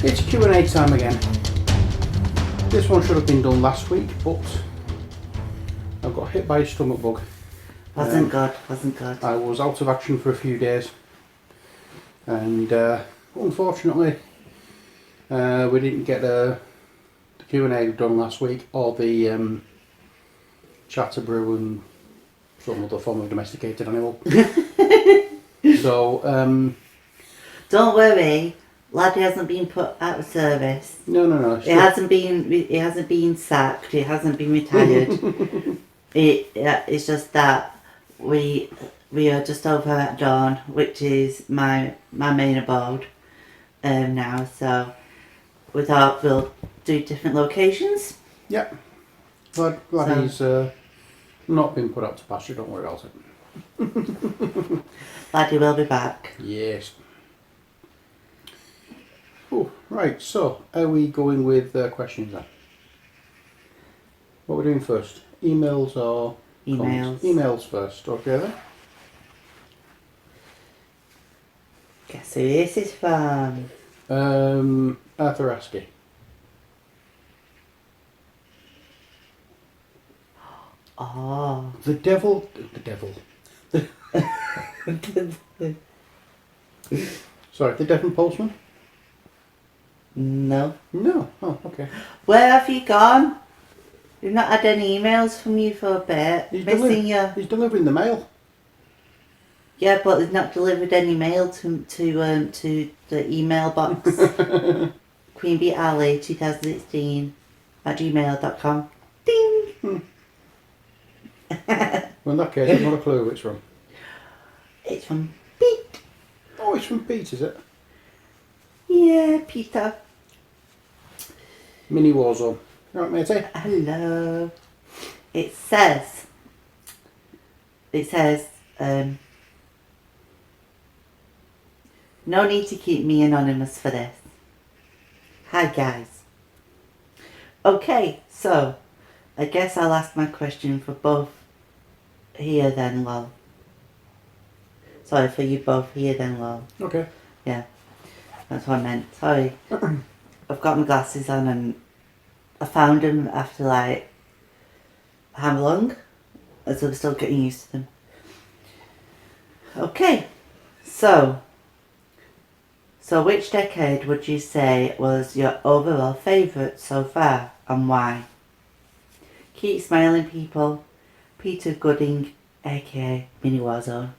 It's Q&A time again. This one should have been done last week, but I got hit by a stomach bug. Wasn't good. I was out of action for a few days, and unfortunately we didn't get the Q&A done last week, or the Chatterbrew and some other form of domesticated animal. So don't worry, Laddie hasn't been put out of service. No. He hasn't been sacked. He hasn't been retired. It's just that we are just over at Dawn, which is my main abode now. So we thought we'll do different locations. Yeah. Glad he's not been put out to pasture. Don't worry about it. Laddie will be back. Yes. Oh, right. So, are we going with questions then? What are we doing first? Emails or Emails? Comments? Emails first. Okay then. Guess who this is from? Arthur Askey. Oh. The devil. Sorry, the Devon Postman? No. No. Oh, okay. Where have you gone? We've not had any emails from you for a bit. He's He's delivering the mail. Yeah, but he's not delivered any mail to the email box. Queen Bee Alley 2016 at gmail.com. Ding! Well, in that case, I've got a clue which one. It's from Pete. Oh, it's from Pete, is it? Yeah, Peter. Mini Warzone. Right, matey? Hello. It says, no need to keep me anonymous for this. Hi guys. Okay, so I guess I'll ask my question for both here then, lol. Sorry, for you both here then, lol. Okay. Yeah, that's what I meant. Sorry. I've got my glasses on and I found them after like how long? So I'm still getting used to them. Okay, so which decade would you say was your overall favourite so far and why? Keep smiling, people. Peter Gooding, aka Mini Warzone.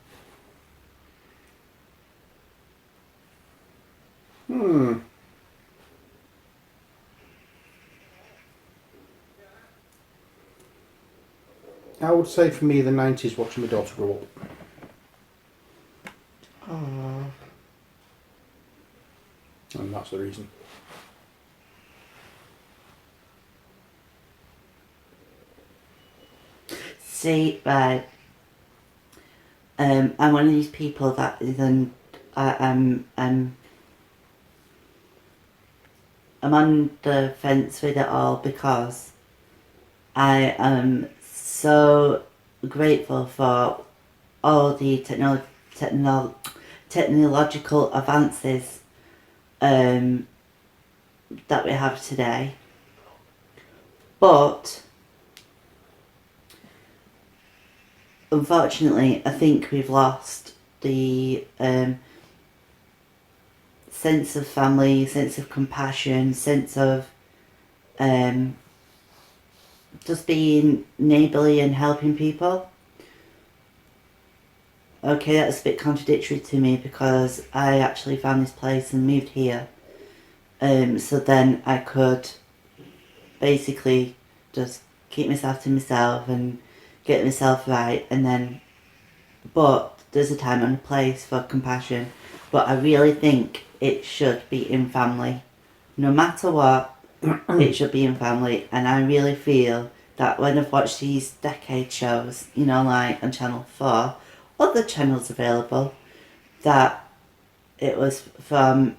I would say for me the 90s, watching my daughter grow up. Aww. And that's the reason. See, right. I'm one of these people that isn't. I'm on the fence with it all because I am so grateful for all the technological advances that we have today, but unfortunately I think we've lost the sense of family, sense of compassion, sense of just being neighbourly and helping people. Okay, that's a bit contradictory to me because I actually found this place and moved here. So then I could basically just keep myself to myself and get myself right, and then, but there's a time and a place for compassion, but I really think it should be in family. No matter what, it should be in family, and I really feel that when I've watched these decade shows, you know, like on Channel 4, other channels available, that it was from,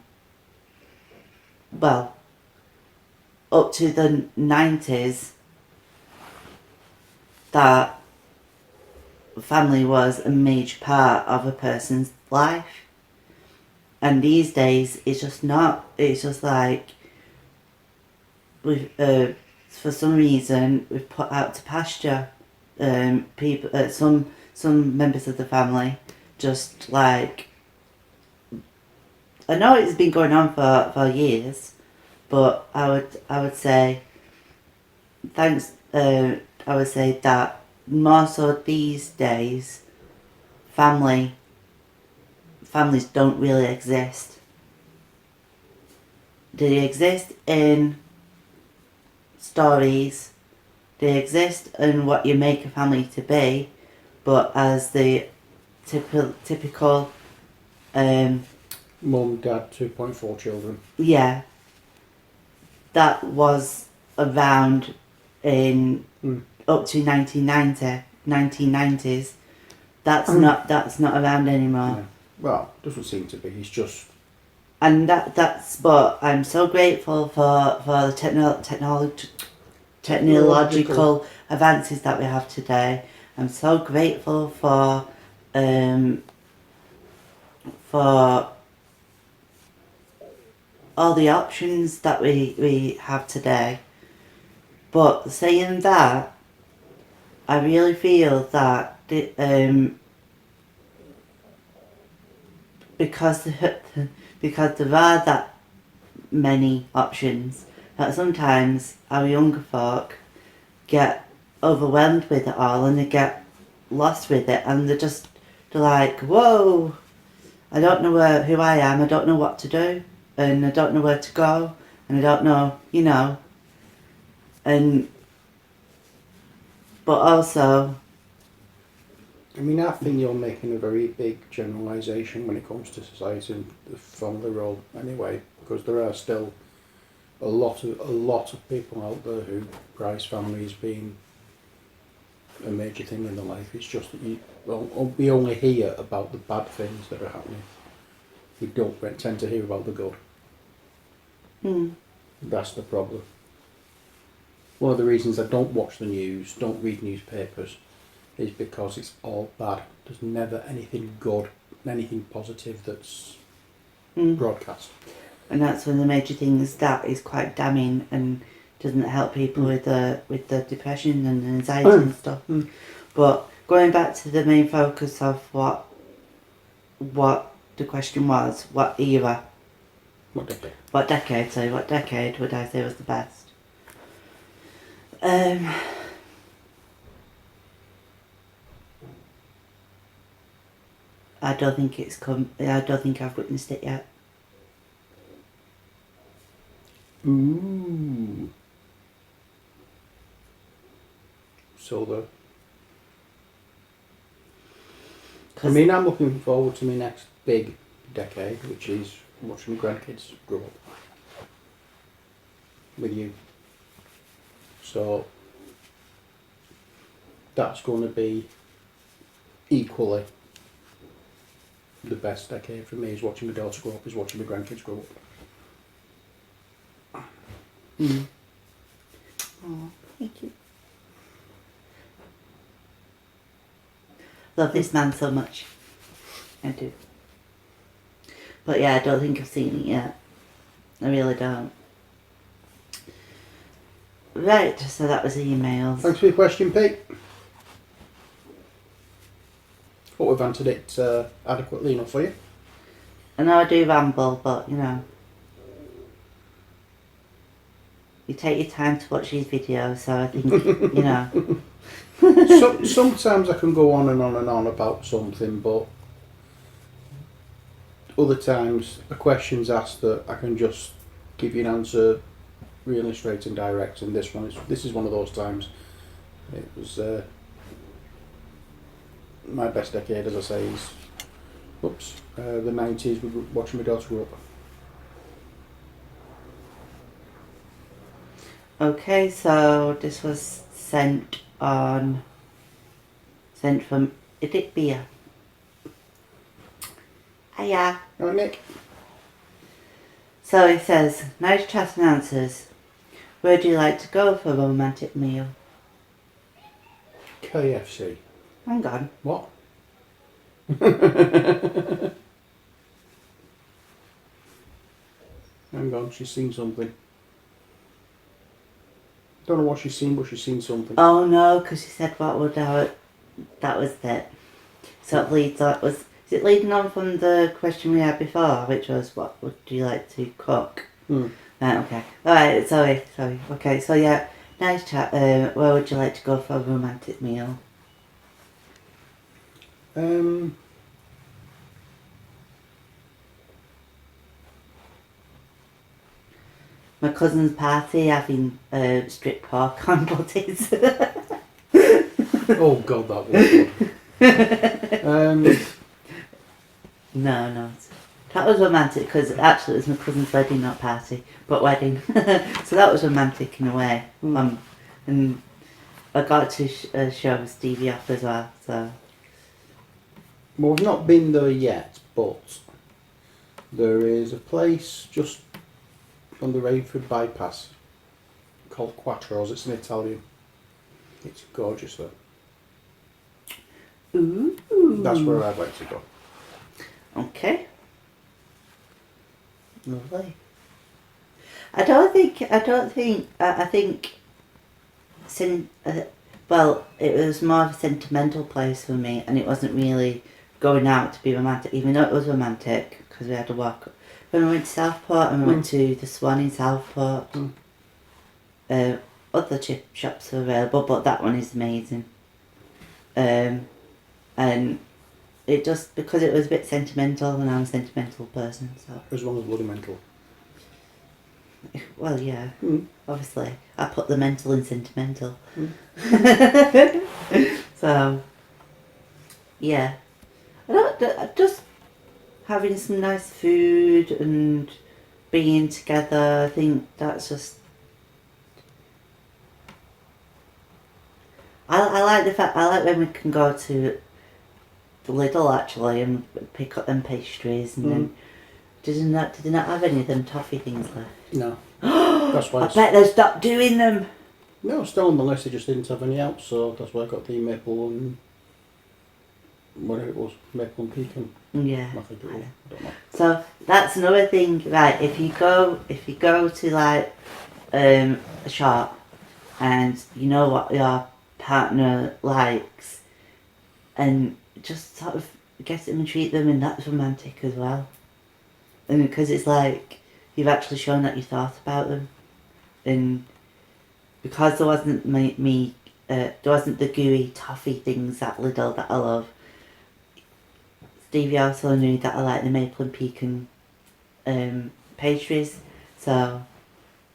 well, up to the 90s, that family was a major part of a person's life. And these days, it's just not. It's just like we've for some reason we've put out to pasture people. Some members of the family just like. I know it's been going on for years, but I would say thanks. I would say that more so these days, families don't really exist. They exist in stories. They exist in what you make a family to be, but as the typical Mum, dad, 2.4 children. yeah, that was around in up to 1990s. That's not around anymore. Yeah. Well, doesn't seem to be. It's just. And but I'm so grateful for the technological advances that we have today. I'm so grateful for all the options that we have today. But saying that, I really feel that because there are that many options, that sometimes our younger folk get overwhelmed with it all and they get lost with it, and they're like, whoa, I don't know who I am, I don't know what to do, and I don't know where to go, and I don't know, but also, I mean, I think you're making a very big generalisation when it comes to society and the family role anyway, because there are still a lot of people out there who prize family as being a major thing in their life. It's just that we only hear about the bad things that are happening. We don't tend to hear about the good. That's the problem. One of the reasons I don't watch the news, don't read newspapers, is because it's all bad. There's never anything good, anything positive that's broadcast. And that's one of the major things that is quite damning and doesn't help people with the depression and anxiety and stuff. But going back to the main focus of what the question was, what era? What decade? What decade would I say was the best? I don't think I've witnessed it yet. Ooh. I mean, I'm looking forward to my next big decade, which is watching my grandkids grow up with you. So that's going to be equally the best decade for me, is watching my daughter grow up, is watching my grandkids grow up. Oh, thank you. Love this man so much. I do. But yeah, I don't think I've seen it yet. I really don't. Right, so that was emails. Thanks for your question, Pete. Hope we've answered it adequately enough for you. I know I do ramble, but you take your time to watch these videos, so I think, Sometimes I can go on and on and on about something, but other times a question's asked that I can just give you an answer really straight and direct, and this is one of those times. It was my best decade, as I say, is the 90s, watching my daughter grow up. Okay, so this was sent from Edith Beer. Hiya. Alright, Nick. So it says, nice chat and answers. Where do you like to go for a romantic meal? KFC. Hang on. What? Hang on, she's seen something. Don't know what she's seen, but she's seen something. Oh no, because she said what would I... That was it. So it leads on... Is it leading on from the question we had before, which was what would you like to cook? Hmm. Right, okay. Alright, sorry. Okay, so yeah, nice chat. Where would you like to go for a romantic meal? My cousin's party having strip pork on butties. Oh God, that was good. No. That was romantic because actually it was my cousin's wedding, not party, but wedding. So that was romantic in a way. And I got to show Stevie off as well, so... Well, we've not been there yet, but there is a place just on the Rainford bypass called Quattro's. It's an Italian. It's gorgeous though. Ooh. That's where I'd like to go. Okay. Lovely. I think well, it was more of a sentimental place for me, and it wasn't really going out to be romantic, even though it was romantic, because we had to walk. When we went to Southport and we went to the Swan in Southport, other chip shops are available, but that one is amazing. And it just, because it was a bit sentimental, and I'm a sentimental person, so... As long as bloody mental. Well, yeah, obviously. I put the mental in sentimental. So, yeah. Just having some nice food and being together, I think that's just... I like the fact, I like when we can go to the Lidl actually and pick up them pastries and then... Did they not have any of them toffee things left? No. That's why I bet they stopped doing them. No, still on the list, they just didn't have any out, so that's why I got the maple and... whatever it was, maple and pecan. Yeah. I think it was, I don't know. So that's another thing, right? If you go to like a shop and you know what your partner likes, and just sort of get them and treat them, and that's romantic as well. And because it's like you've actually shown that you thought about them, and because there wasn't there wasn't the gooey toffee things at Lidl that I love. Stevie also knew that I like the maple and pecan pastries, so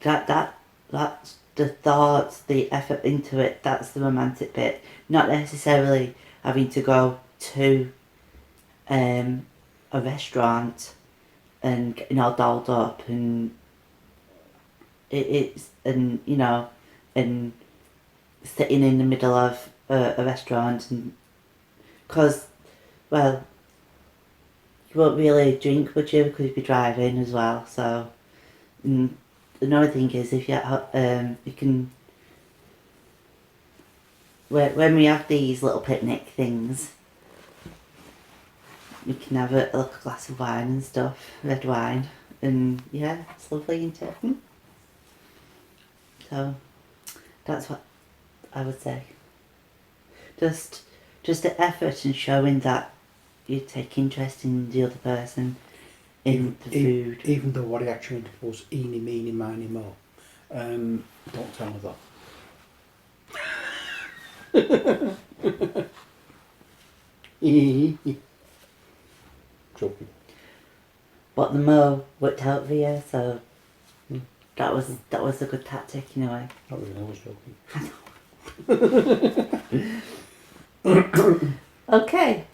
that's the thoughts, the effort into it. That's the romantic bit. Not necessarily having to go to a restaurant and getting all dolled up and it's and you know and sitting in the middle of a restaurant, and because well you won't really drink, would you, because you'd be driving as well. So another thing is if you can, when we have these little picnic things, you can have a glass of wine and stuff, red wine, and yeah, it's lovely, isn't it? So that's what I would say. Just the effort and showing that you take interest in the other person, in the food. Even though what he actually was eeny, meeny, miny, mo. Don't tell me that. Joking. But the mo worked out for you, so that was a good tactic in a way. Not really, I was joking. Okay.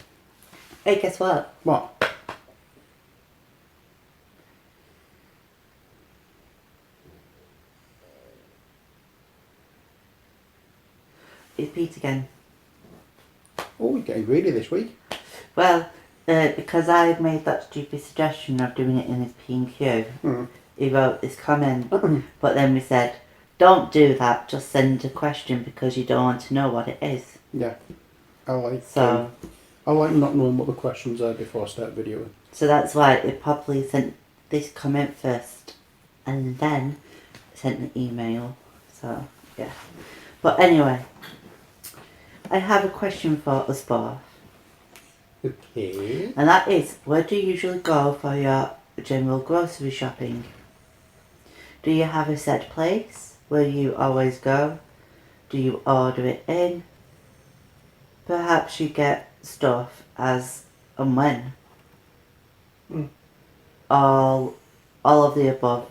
Hey, guess what? What? It's Pete again. Oh, we're getting greedy this week. Well, because I made that stupid suggestion of doing it in his P&Q, he wrote this comment, but then we said, don't do that, just send a question because you don't want to know what it is. Yeah. I like not knowing what the questions are before I start videoing. So that's why it probably sent this comment first. and then sent an email. So, yeah. But anyway, I have a question for us both. Okay. And that is, where do you usually go for your general grocery shopping? Do you have a set place where you always go? Do you order it in? Perhaps you get stuff as and when? Mm. All of the above.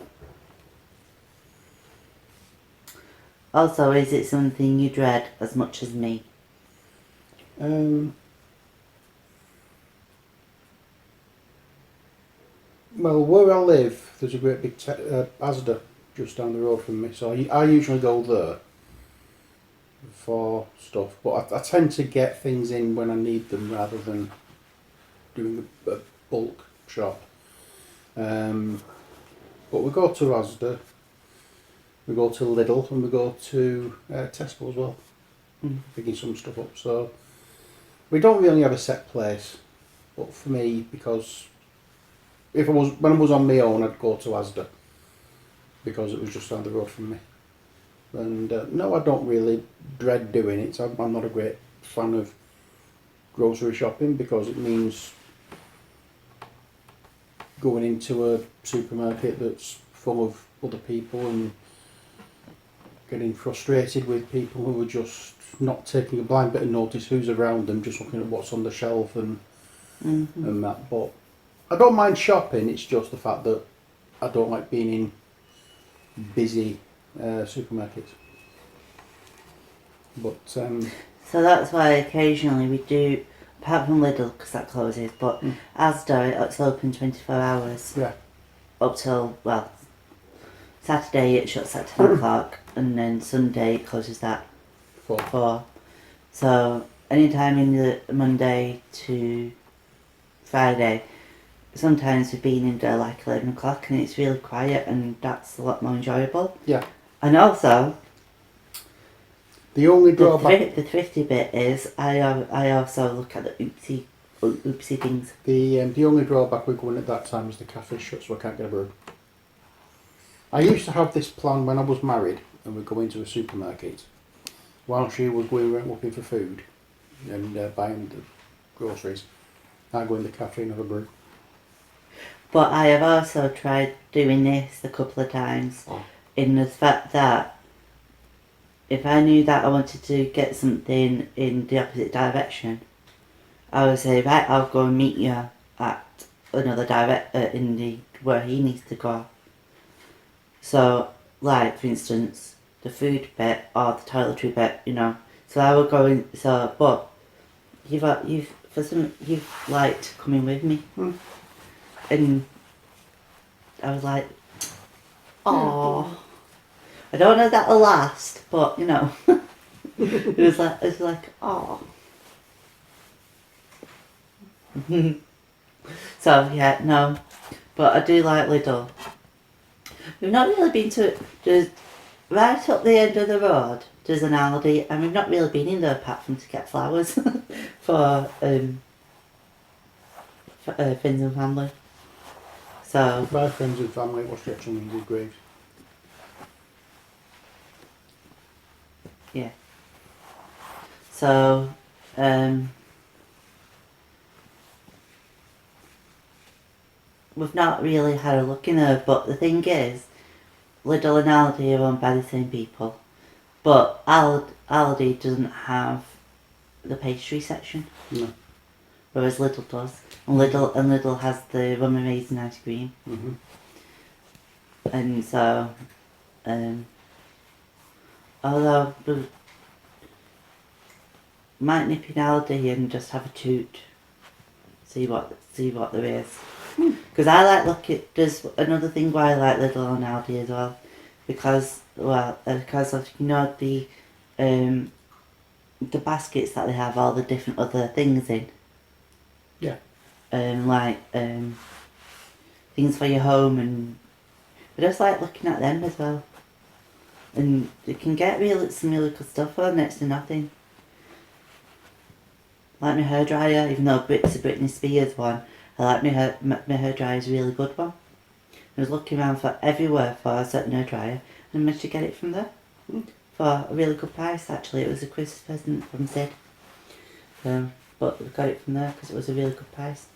Also, is it something you dread as much as me? Well, where I live, there's a great big Asda just down the road from me, so I usually go there for stuff. But I tend to get things in when I need them rather than doing a bulk shop. But we go to Asda, we go to Lidl, and we go to Tesco as well, picking some stuff up. So we don't really have a set place. But for me, because when I was on my own, I'd go to Asda because it was just down the road from me. And no, I don't really dread doing it. I'm not a great fan of grocery shopping because it means going into a supermarket that's full of other people and getting frustrated with people who are just not taking a blind bit of notice who's around them, just looking at what's on the shelf and that. But I don't mind shopping, it's just the fact that I don't like being in busy supermarkets. But so that's why occasionally we do, apart from Lidl because that closes, but Asda, it's open 24 hours. Yeah. Up till, well, Saturday it shuts at 10 o'clock and then Sunday it closes at 4. So anytime in the Monday to Friday, sometimes we've been in there like 11 o'clock and it's really quiet and that's a lot more enjoyable. Yeah. And also, the only drawback... the thrifty bit is I also look at the oopsie things. The only drawback we're going at that time is the cafe shut, so I can't get a brew. I used to have this plan when I was married and we'd go into a supermarket while she was going around looking for food and buying the groceries. I go in the cafe and have a brew. But I have also tried doing this a couple of times in the fact that if I knew that I wanted to get something in the opposite direction, I would say, right, I'll go and meet you at another where he needs to go. So, like, for instance, the food bit or the toiletry bit, you know. So I would go in, but you've liked coming with me. And I was like, oh, I don't know if that'll last, but, you know, it was like, oh. So, yeah, no, but I do like Lidl. We've not really been to, there's right up the end of the road, there's an Aldi, and we've not really been in there apart from to get flowers for friends and family. So, By friends and family, what's the actual means of graves? yeah. So, we've not really had a look in there, but the thing is, Lidl and Aldi are owned by the same people, but Aldi doesn't have the pastry section. No. Whereas Lidl does, and Lidl has the rum and raisin ice cream. And so, although we might nip in Aldi and just have a toot, see what there is. Because I like looking. There's another thing why I like Lidl and Aldi as well, because of, you know, the baskets that they have all the different other things in. Yeah. Things for your home, and I just like looking at them as well. And you can get some really good stuff for next to nothing. Like my hairdryer, even though it's a Britney Spears one, I like my hairdryer is a really good one. I was looking around for everywhere for a certain hair dryer and managed to get it from there. For a really good price, actually. It was a Christmas present from Sid. But we got it from there because it was a really good price.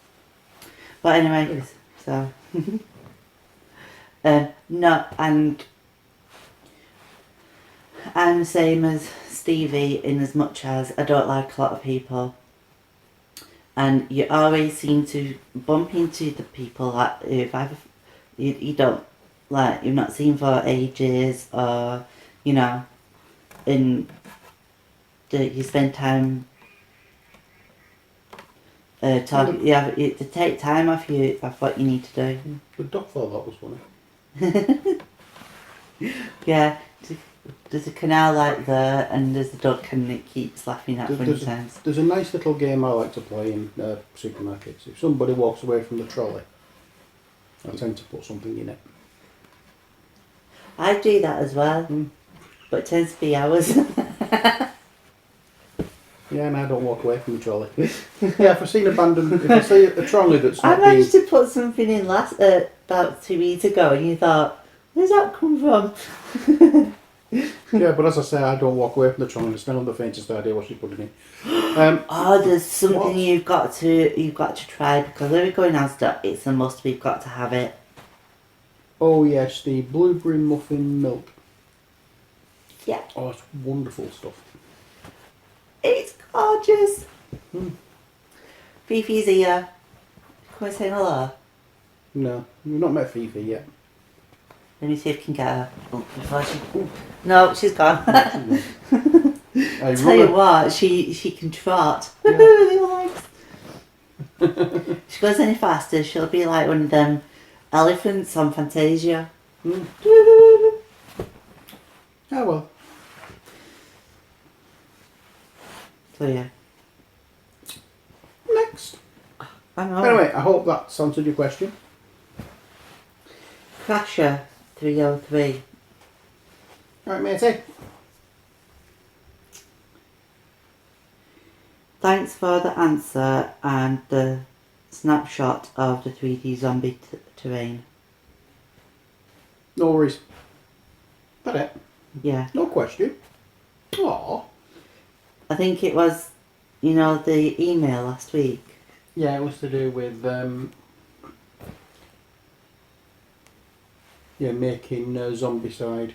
But anyway, so... no, and I'm the same as Stevie in as much as I don't like a lot of people. And you always seem to bump into the people that if you don't like, you've not seen for ages, or you know, you spend time talking. To take time off you of what you need to do. The duck thought that was funny. Yeah, there's a canal like there, and there's a duck, and it keeps laughing at funny sounds. There's a nice little game I like to play in supermarkets. If somebody walks away from the trolley, I tend to put something in it. I do that as well, but it tends to be hours. Yeah, and I don't walk away from the trolley. Yeah, if I see a trolley that's I not managed to put something in about 2 weeks ago, and you thought, where's that come from? Yeah, but as I say, I don't walk away from the trolley. It's not the faintest idea what she's putting in. There's something you've got to try, because when we're going out, it's a must. We've got to have it. Oh yes, the blueberry muffin milk. Yeah. Oh, it's wonderful stuff. It's gorgeous. Fifi's here. Come and say hello. No, we've not met Fifi yet. Let me see if I can get her. Before she... No, she's gone. Hey, Tell you what, she can trot. Yeah. Really likes. If she goes any faster, she'll be like one of them elephants on Fantasia. Oh well. So yeah. Next. I know. Anyway, I hope that's answered your question. Crasher 303. Alright, matey. Thanks for the answer and the snapshot of the 3D zombie terrain. No worries. That it? Yeah. No question. Aww. I think it was, the email last week. Yeah, it was to do with making Zombicide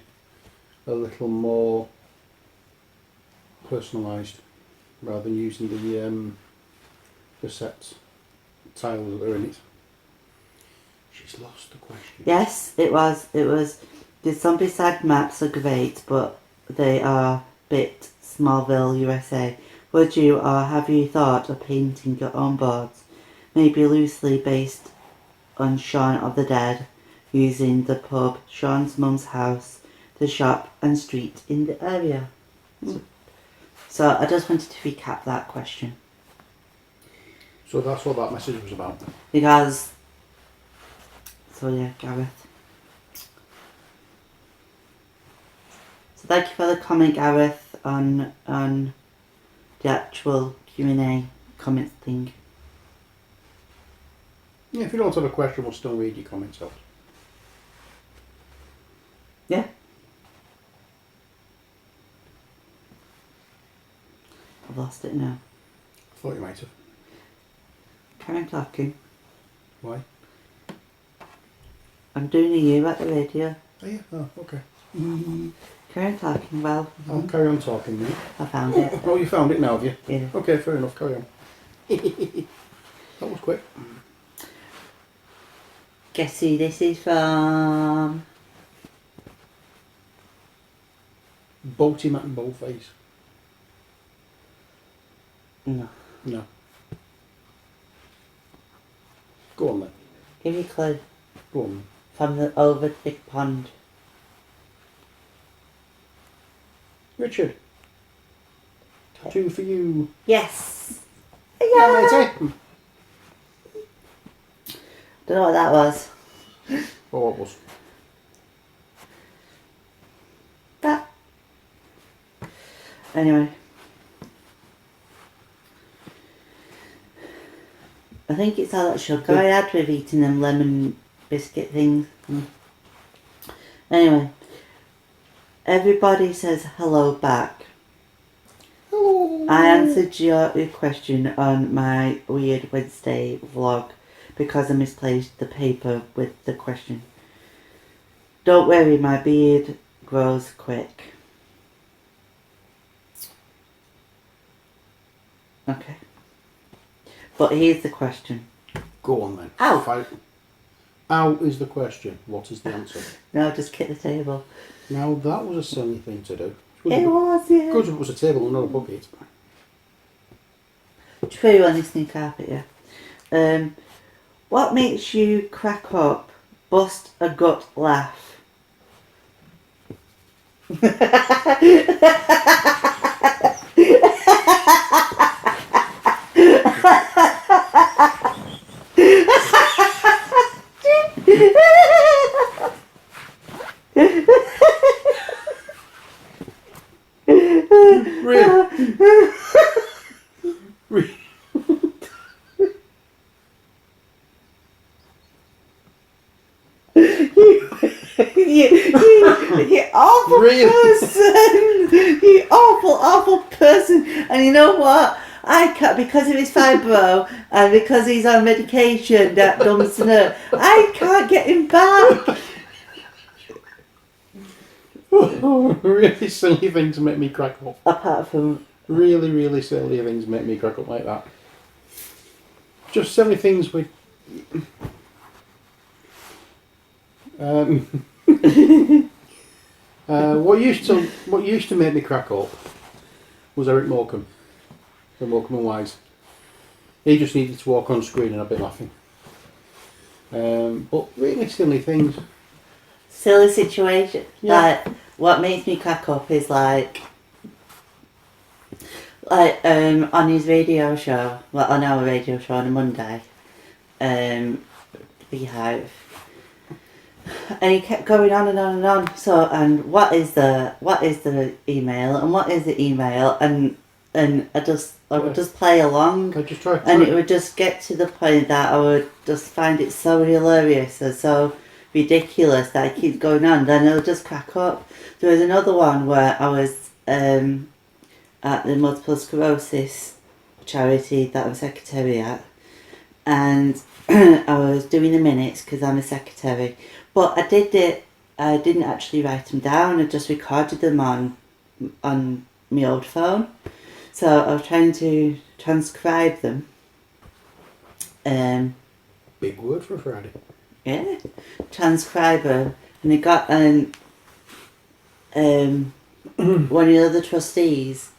a little more personalised rather than using the sets tiles that are in it. She's lost the question. Yes, it was. The Zombicide maps are great, but they are a bit Smallville, USA. Would you or have you thought of painting your own boards, maybe loosely based on Shaun of the Dead, using the pub, Shaun's mum's house, the shop and street in the area? So I just wanted to recap that question. So that's what that message was about. Because, so yeah, Gareth. So thank you for the comment, Gareth, on the actual Q&A comment thing. Yeah, if you don't have a question, we'll still read your comments out. Yeah. I've lost it now. I thought you might have. Carry on talking. Why? I'm doing a you at the radio. Oh yeah, oh, okay. Carry on talking, well. I'll carry on talking now. I found it. Oh, you found it now, have you? Yeah. Okay, fair enough, carry on. That was quick. Guess who this is from? Boaty Matt and Bullface. No. No. Go on then. Give me a clue. Go on. From over the big pond. Richard. Tattoo for you. Yes! Yeah, matey. Don't know what that was. Oh, what was? That. Anyway. I think it's all that sugar I had with eating them lemon biscuit things. Anyway, everybody says hello back. Hello. I answered your question on my Weird Wednesday vlog because I misplaced the paper with the question. Don't worry, my beard grows quick. Okay. But here's the question. Go on then. Ow. Fight. Ow is the question. What is the answer? No, just kick the table. Now that was a silly thing to do. It was, yeah. Good if it was a table and not a bucket. True on this new carpet, yeah. What makes you crack up, bust a gut laugh? Really? Really? You awful person! You awful person! And you know what? I can't, because of his fibro and because he's on medication that dumps and I can't get him back. Really silly things make me crack up. Apart from Really, really silly things make me crack up like that. Just silly things with. What used to make me crack up was Eric Morecambe from Morecambe and Wise. He just needed to walk on screen and I'd be laughing. But really silly things. silly situation. Yeah. Like, what makes me crack up is like on his radio show, well, on our radio show on a Monday, Beehive, and he kept going on and on and on. So, and what is the email, and what is the email, and I would just play along, I just try. and it would just get to the point that I would just find it so hilarious and so ridiculous that it keeps going on. Then it'll just crack up. There was another one where I was at the multiple sclerosis charity that I'm secretary at, and I was doing the minutes because I'm a secretary, but I didn't actually write them down. I just recorded them on my old phone, so I was trying to transcribe them. Big word for Friday. Yeah, transcribe them, and they got one of the other trustees.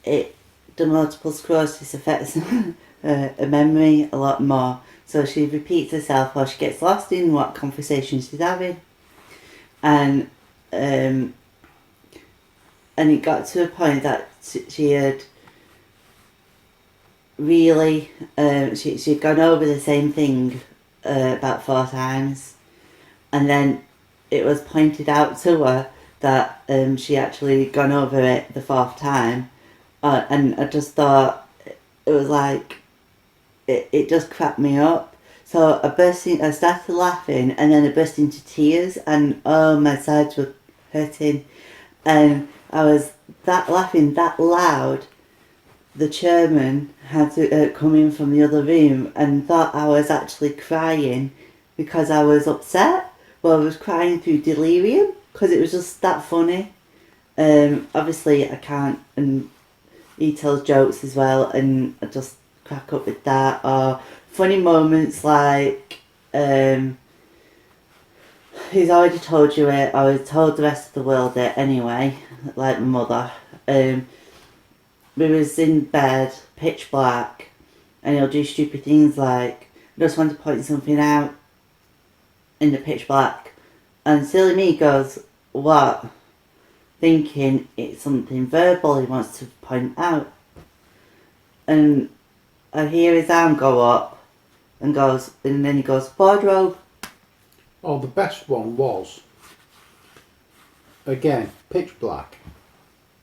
The multiple sclerosis affects her memory a lot more, so she repeats herself or she gets lost in what conversation she's having, and it got to a point that she had really she'd gone over the same thing about 4 times, and then it was pointed out to her that she actually gone over it the 4th time. And I just thought it was like it just cracked me up. So I started laughing, and then I burst into tears, and my sides were hurting, and I was laughing that loud. The chairman had to come in from the other room and thought I was actually crying because I was upset. Well, I was crying through delirium because it was just that funny. Obviously I can't, and he tells jokes as well, and I just crack up with that. Or funny moments like, he's already told you it, or he's told the rest of the world it anyway, like my mother. We was in bed, pitch black, and he'll do stupid things like, I just want to point something out in the pitch black. And silly me goes, what? Thinking it's something verbal he wants to point out. And I hear his arm go up and then he goes, wardrobe. Oh, the best one was, again, pitch black.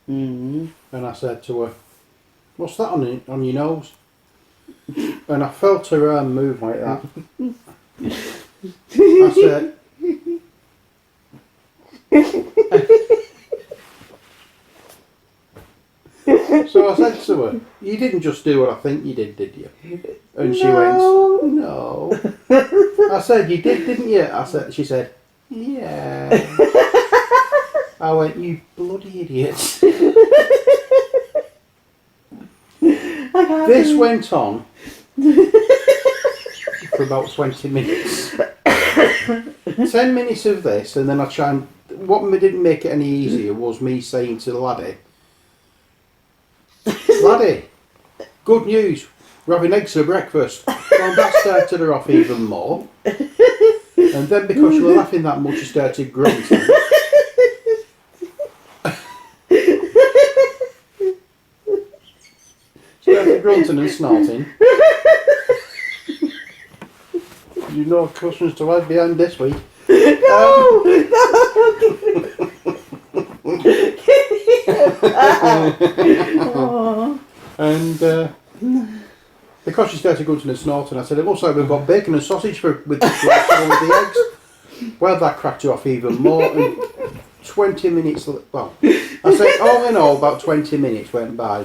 Mm-hmm. And I said to her, what's that on your nose? And I felt her arm move like that. I said, so I said to her, you didn't just do what I think you did you? And she went, no. I said, you did, didn't you? She said, yeah. I went, you bloody idiot. This went on for about 20 minutes. 10 minutes of this, and then I try and... What didn't make it any easier was me saying to the laddie, Laddie, good news, we're having eggs for breakfast. Well, that started her off even more. And then because she was laughing that much, she started grunting. Started grunting and snorting. You know customers to hide behind this week. No! And because she started grunting and snorting, I said, it looks like we've got bacon and sausage with the eggs. Well, that cracked her off even more. And 20 minutes, well, I said all in all, about 20 minutes went by.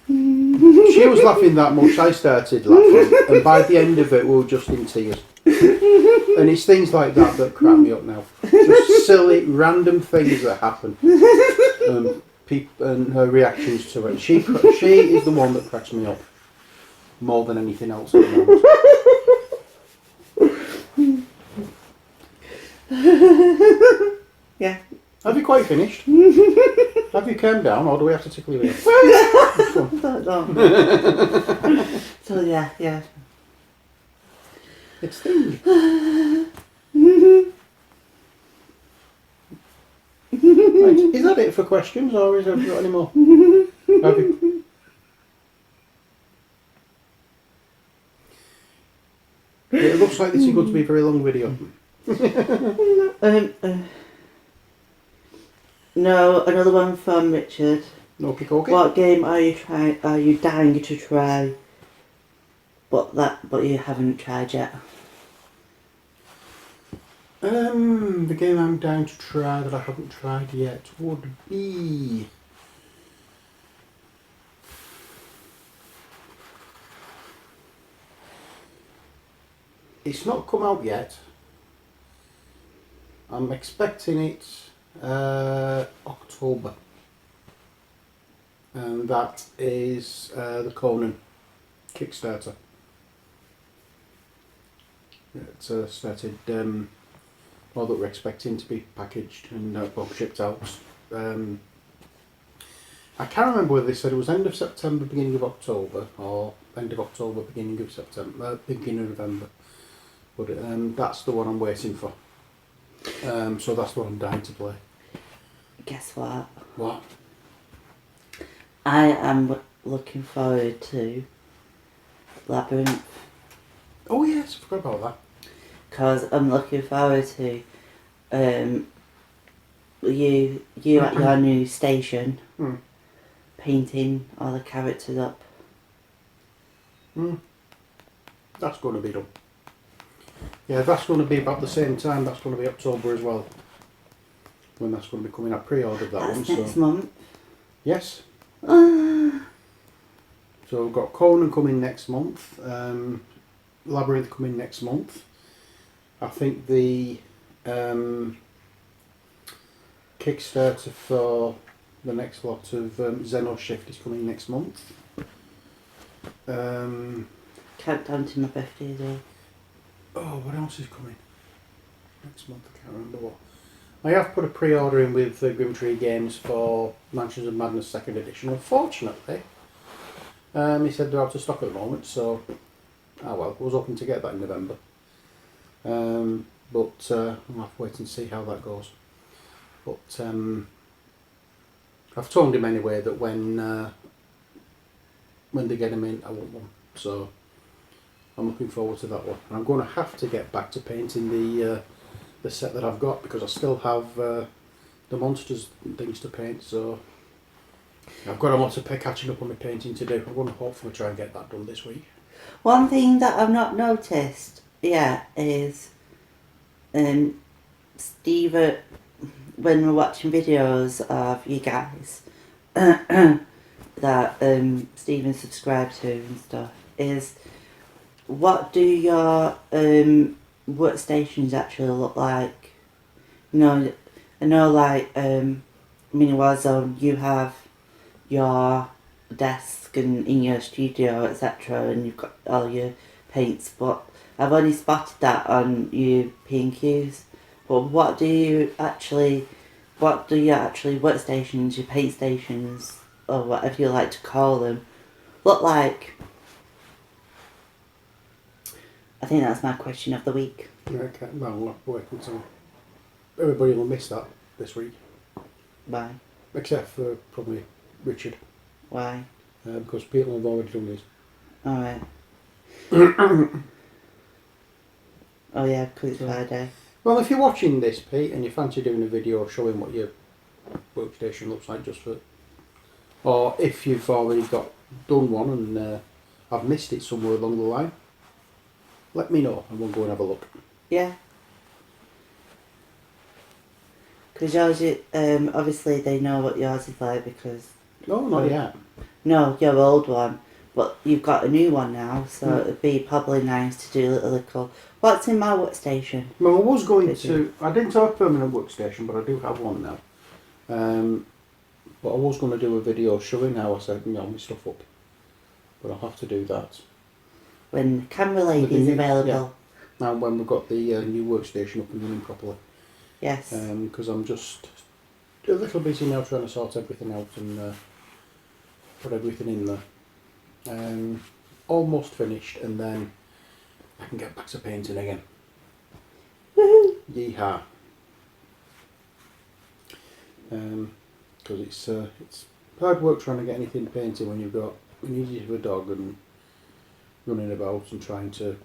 She was laughing that much, I started laughing, and by the end of it, we were just in tears. And it's things like that that crack me up now. Just silly, random things that happen. And her reactions to it. She is the one that cracks me up more than anything else at the moment. Yeah. Have you quite finished? Have you calmed down, or do we have to tickle you in? So yeah. It's things. Right. Is that it for questions, or is there got any more? Have you? It looks like this is going to be a very long video. No, another one from Richard. Okay. What game are you dying to try? But you haven't tried yet. The game I'm down to try that I haven't tried yet would be... It's not come out yet. I'm expecting it October. And that is the Conan Kickstarter. It's started... or that we're expecting to be packaged and shipped out. I can't remember whether they said it was end of September, beginning of October, or end of October, beginning of September, beginning of November. But that's the one I'm waiting for. So that's what I'm dying to play. Guess what? What? I am looking forward to Labyrinth. Oh yes, I forgot about that. Because I'm looking forward to you at your new station painting all the characters up. That's going to be done. Yeah, that's going to be about the same time. That's going to be October as well. When that's going to be coming. I pre-ordered that That's one. next month. Yes. So we've got Conan coming next month. Labyrinth coming next month. I think the Kickstarter for the next lot of Xenos Shift is coming next month. Countdown to my birthday day. Oh, what else is coming next month? I can't remember what. I have put a pre-order in with Grimtree Games for Mansions of Madness 2nd edition. Unfortunately, he said they're out of stock at the moment, so I was hoping to get that in November. But I'll have to wait and see how that goes. But I've told him anyway that when they get them in, I want one. So I'm looking forward to that one. And I'm going to have to get back to painting the set that I've got, because I still have the monsters and things to paint. So I've got a lot of catching up on my painting to do. I'm going to hopefully try and get that done this week. One thing that I've not noticed yet is Steve, when we're watching videos of you guys that Stephen subscribed to and stuff, is what do your workstations actually look like? You know, I know like Mini Warzone, you have your desk and in your studio, etc., and you've got all your paints, but I've only spotted that on your P&Qs. But what do your actually workstations, your paint stations, or whatever you like to call them, look like? I think that's my question of the week. Okay, well, I'm not working, so everybody will miss that this week. Why? Except for probably Richard. Why? Because people have already done this. Alright. Oh yeah, because it's Friday. Well, if you're watching this, Pete, and you fancy doing a video showing what your workstation looks like, just for, or if you've already done one and I've missed it somewhere along the line, let me know and we'll go and have a look. Yeah. Because yours, obviously they know what yours is like because... No, not yet. No, your old one. But you've got a new one now, so it'd be probably nice to do a little... What's in my workstation? Well, I was going to... I didn't have a permanent workstation, but I do have one now. But I was going to do a video showing how I set my stuff up. But I'll have to do that. When the camera lady is available. Yeah. Now when we've got the new workstation up and running properly. Yes. Because I'm just a little busy now trying to sort everything out and put everything in there. Almost finished, and then I can get back to painting again. Woohoo! Yeehaw! Because it's hard work trying to get anything painted when you've got an easy to a dog and running about and trying to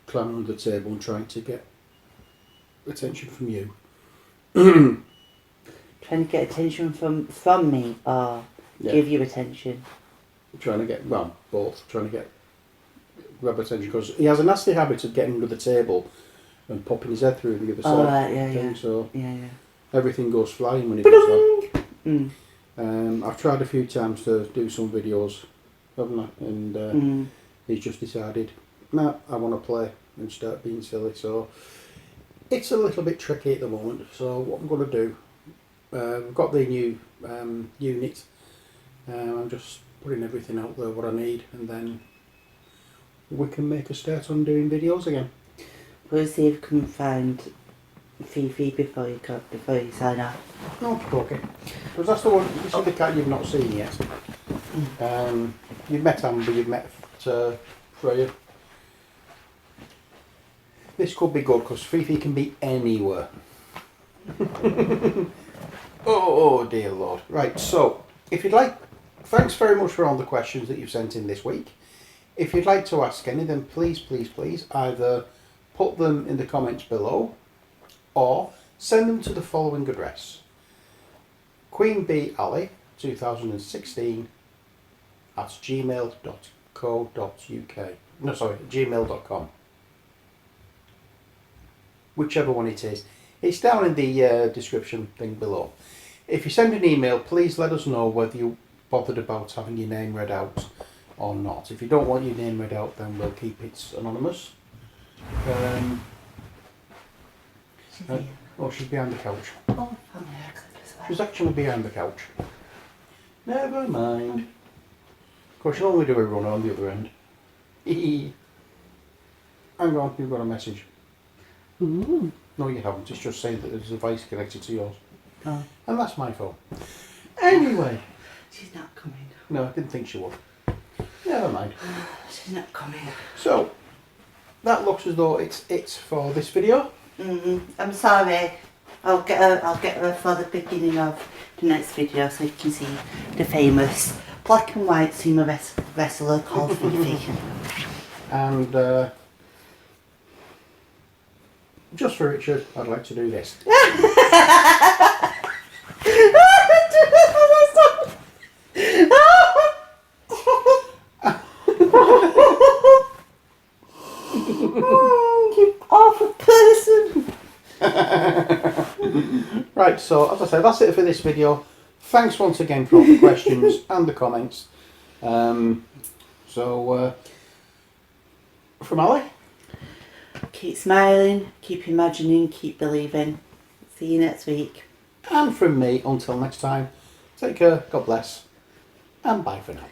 climb under the table and trying to get attention from you. Trying to get attention from me or give you attention? Trying to get, well, both. Trying to grab attention because he has a nasty habit of getting under the table and popping his head through the other side. Right, yeah. So yeah. everything goes flying when he does that. I've tried a few times to do some videos, haven't I? And he's just decided, nah, I want to play and start being silly. So it's a little bit tricky at the moment. So what I'm going to do, I've got the new unit. I'm just putting everything out there what I need, and then we can make a start on doing videos again. We'll see if we can find Fifi before you sign off. Okay. Because that's the one. This is the cat you've not seen yet. You've met Amber. You've met Freya. This could be good because Fifi can be anywhere. Oh dear Lord. Right. So if you'd like. Thanks very much for all the questions that you've sent in this week. If you'd like to ask any, then please either put them in the comments below or send them to the following address: Queen Bee Alley 2016 at gmail.co.uk. No, sorry, gmail.com. Whichever one it is. It's down in the description thing below. If you send an email, please let us know whether you bothered about having your name read out or not. If you don't want your name read out, then we'll keep it anonymous. She's behind the couch. Oh, I'm here as well. She's actually behind the couch. Never mind. Of course, she'll only do a run on the other end. Hang on, you've got a message. Ooh. No, you haven't. It's just saying that there's a device connected to yours. Oh. And that's my phone. Anyway. She's not coming. No, I didn't think she would. Never mind. She's not coming. So, that looks as though it's it for this video. I'm sorry. I'll get her for the beginning of the next video so you can see the famous black and white sumo wrestler called Fifi. And just for Richard, I'd like to do this. You awful person. Right, so as I said, that's it for this video. Thanks once again for all the questions and the comments. From Ali. Keep smiling, keep imagining, keep believing. See you next week. And from me, until next time, take care, God bless, and bye for now.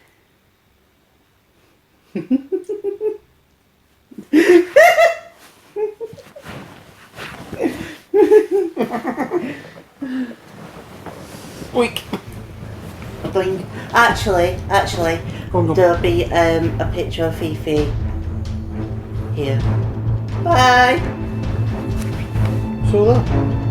Week. Bling. Actually, Go on, go on. there'll be a picture of Fifi here. Bye. So there.